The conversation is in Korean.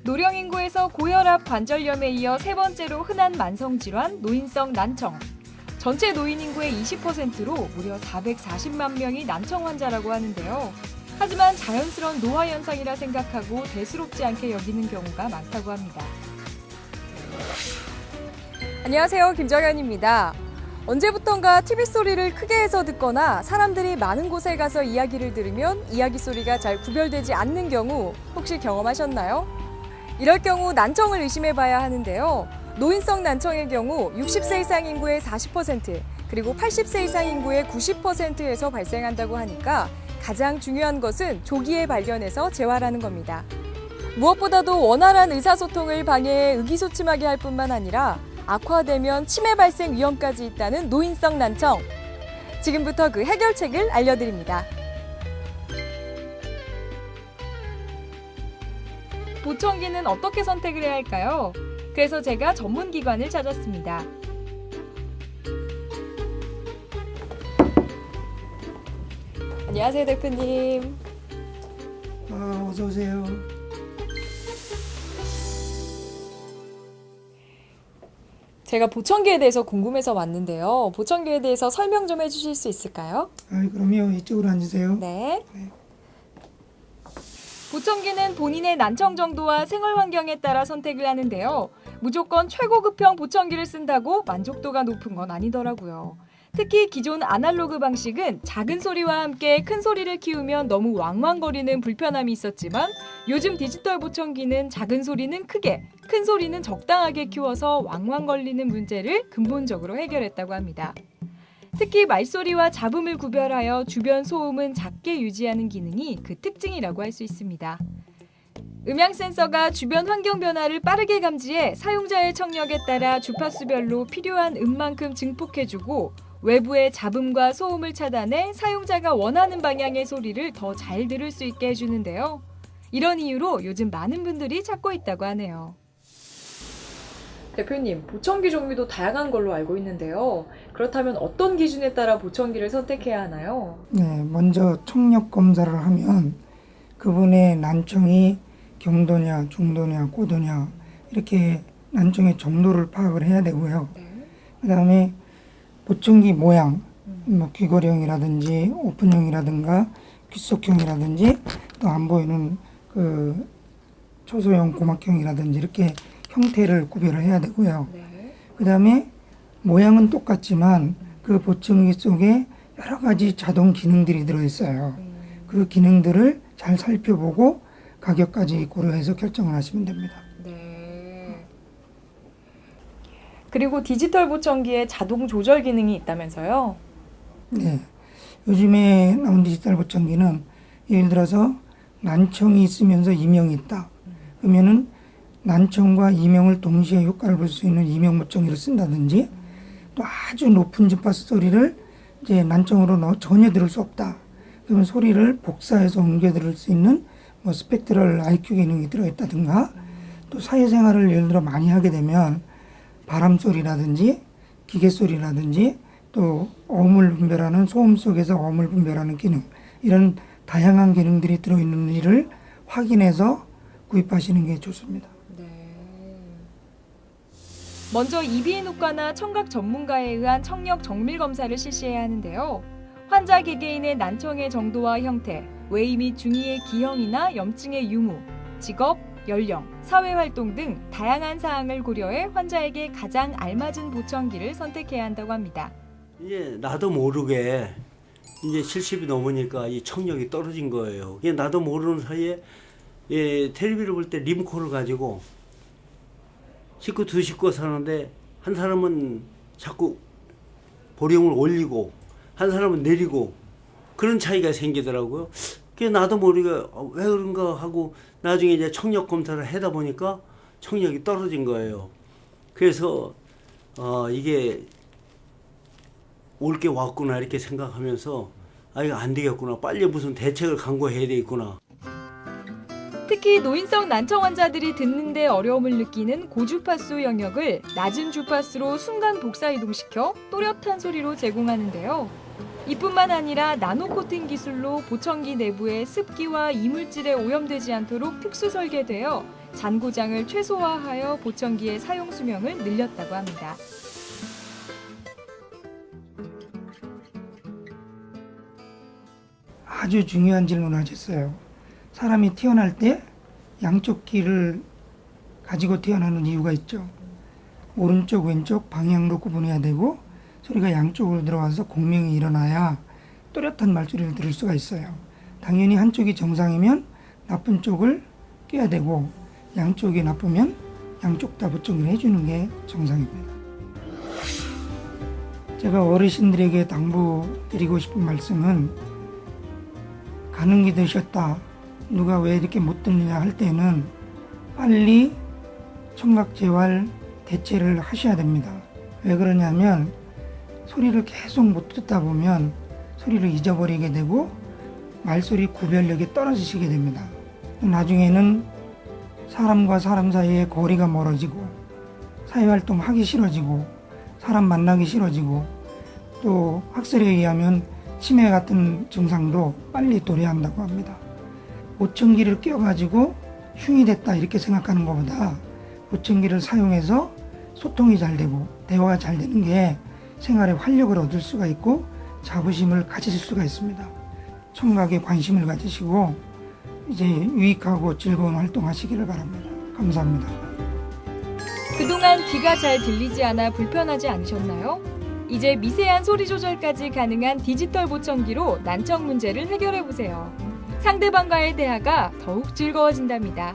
노령 인구에서 고혈압, 관절염에 이어 세 번째로 흔한 만성질환, 노인성 난청. 전체 노인 인구의 20%로 무려 440만 명이 난청 환자라고 하는데요. 하지만 자연스러운 노화 현상이라 생각하고 대수롭지 않게 여기는 경우가 많다고 합니다. 안녕하세요, 김정현입니다. 언제부턴가 TV 소리를 크게 해서 듣거나 사람들이 많은 곳에 가서 이야기를 들으면 이야기 소리가 잘 구별되지 않는 경우 혹시 경험하셨나요? 이럴 경우 난청을 의심해 봐야 하는데요. 노인성 난청의 경우 60세 이상 인구의 40%, 그리고 80세 이상 인구의 90%에서 발생한다고 하니까 가장 중요한 것은 조기에 발견해서 재활하는 겁니다. 무엇보다도 원활한 의사소통을 방해해 의기소침하게 할 뿐만 아니라 악화되면 치매 발생 위험까지 있다는 노인성 난청. 지금부터 그 해결책을 알려드립니다. 보청기는 어떻게 선택을 해야 할까요? 그래서 제가 전문기관을 찾았습니다. 안녕하세요, 대표님. 어서 오세요. 제가 보청기에 대해서 궁금해서 왔는데요. 보청기에 대해서 설명 좀 해주실 수 있을까요? 그럼요. 이쪽으로 앉으세요. 네. 보청기는 본인의 난청 정도와 생활 환경에 따라 선택을 하는데요. 무조건 최고급형 보청기를 쓴다고 만족도가 높은 건 아니더라고요. 특히 기존 아날로그 방식은 작은 소리와 함께 큰 소리를 키우면 너무 왕왕거리는 불편함이 있었지만 요즘 디지털 보청기는 작은 소리는 크게, 큰 소리는 적당하게 키워서 왕왕거리는 문제를 근본적으로 해결했다고 합니다. 특히 말소리와 잡음을 구별하여 주변 소음은 작게 유지하는 기능이 그 특징이라고 할 수 있습니다. 음향 센서가 주변 환경 변화를 빠르게 감지해 사용자의 청력에 따라 주파수별로 필요한 음만큼 증폭해주고 외부의 잡음과 소음을 차단해 사용자가 원하는 방향의 소리를 더 잘 들을 수 있게 해주는데요. 이런 이유로 요즘 많은 분들이 찾고 있다고 하네요. 대표님, 보청기 종류도 다양한 걸로 알고 있는데요. 그렇다면 어떤 기준에 따라 보청기를 선택해야 하나요? 네, 먼저 청력 검사를 하면 그분의 난청이 경도냐, 중도냐, 고도냐 이렇게 난청의 정도를 파악을 해야 되고요. 네. 그다음에 보청기 모양, 귀걸이형이라든지 오픈형이라든가 귓속형이라든지 또 안 보이는 그 초소형 고막형이라든지 이렇게 형태를 구별을 해야 되고요. 네. 그다음에 모양은 똑같지만 그 보청기 속에 여러 가지 자동 기능들이 들어있어요. 그 기능들을 잘 살펴보고 가격까지 고려해서 결정을 하시면 됩니다. 네. 그리고 디지털 보청기에 자동 조절 기능이 있다면서요? 네. 요즘에 나온 디지털 보청기는 예를 들어서 난청이 있으면서 이명이 있다. 그러면은 난청과 이명을 동시에 효과를 볼 수 있는 이명 보청기를 쓴다든지 또 아주 높은 주파수 소리를 이제 난청으로 전혀 들을 수 없다. 그러면 소리를 복사해서 옮겨 들을 수 있는 스펙트럴 IQ 기능이 들어있다든가 또 사회생활을 예를 들어 많이 하게 되면 바람 소리라든지 기계 소리라든지 또 어음을 분별하는 소음 속에서 어음을 분별하는 기능 이런 다양한 기능들이 들어있는 일을 확인해서 구입하시는 게 좋습니다. 네. 먼저 이비인후과나 청각 전문가에 의한 청력 정밀 검사를 실시해야 하는데요. 환자 개개인의 난청의 정도와 형태, 외이 및 중이의 기형이나 염증의 유무, 직업, 연령, 사회활동 등 다양한 사항을 고려해 환자에게 가장 알맞은 보청기를 선택해야 한다고 합니다. 이제 나도 모르게 이제 70이 넘으니까 이 청력이 떨어진 거예요. 그냥 나도 모르는 사이에 텔레비를 볼 때 리모컨을 가지고 식구 두 식구 사는데 한 사람은 자꾸 볼륨을 올리고 한 사람은 내리고 그런 차이가 생기더라고요. 그게 나도 모르게 왜 그런가 하고 나중에 이제 청력 검사를 하다 보니까 청력이 떨어진 거예요. 그래서 이게 올 게 왔구나 이렇게 생각하면서 이거 안 되겠구나. 빨리 무슨 대책을 강구해야 되겠구나. 특히 노인성 난청 환자들이 듣는데 어려움을 느끼는 고주파수 영역을 낮은 주파수로 순간 복사 이동시켜 또렷한 소리로 제공하는데요. 이뿐만 아니라 나노코팅 기술로 보청기 내부에 습기와 이물질에 오염되지 않도록 특수 설계되어 잔고장을 최소화하여 보청기의 사용 수명을 늘렸다고 합니다. 아주 중요한 질문을 하셨어요. 사람이 태어날 때 양쪽 귀를 가지고 태어나는 이유가 있죠. 오른쪽 왼쪽 방향으로 구분해야 되고 소리가 양쪽으로 들어와서 공명이 일어나야 또렷한 말소리를 들을 수가 있어요. 당연히 한쪽이 정상이면 나쁜 쪽을 껴야 되고 양쪽이 나쁘면 양쪽 다 보청기를 해주는 게 정상입니다. 제가 어르신들에게 당부드리고 싶은 말씀은 가는 게 되셨다. 누가 왜 이렇게 못 듣느냐 할 때는 빨리 청각 재활 대체를 하셔야 됩니다. 왜 그러냐면 소리를 계속 못 듣다 보면 소리를 잊어버리게 되고 말소리 구별력이 떨어지시게 됩니다. 나중에는 사람과 사람 사이에 거리가 멀어지고 사회활동 하기 싫어지고 사람 만나기 싫어지고 또 학설에 의하면 치매 같은 증상도 빨리 도래한다고 합니다. 보청기를 껴가지고 흉이 됐다 이렇게 생각하는 것보다 보청기를 사용해서 소통이 잘 되고 대화가 잘 되는 게 생활에 활력을 얻을 수가 있고 자부심을 가지실 수가 있습니다. 청각에 관심을 가지시고 이제 유익하고 즐거운 활동하시기를 바랍니다. 감사합니다. 그동안 귀가 잘 들리지 않아 불편하지 않으셨나요? 이제 미세한 소리 조절까지 가능한 디지털 보청기로 난청 문제를 해결해 보세요. 상대방과의 대화가 더욱 즐거워진답니다.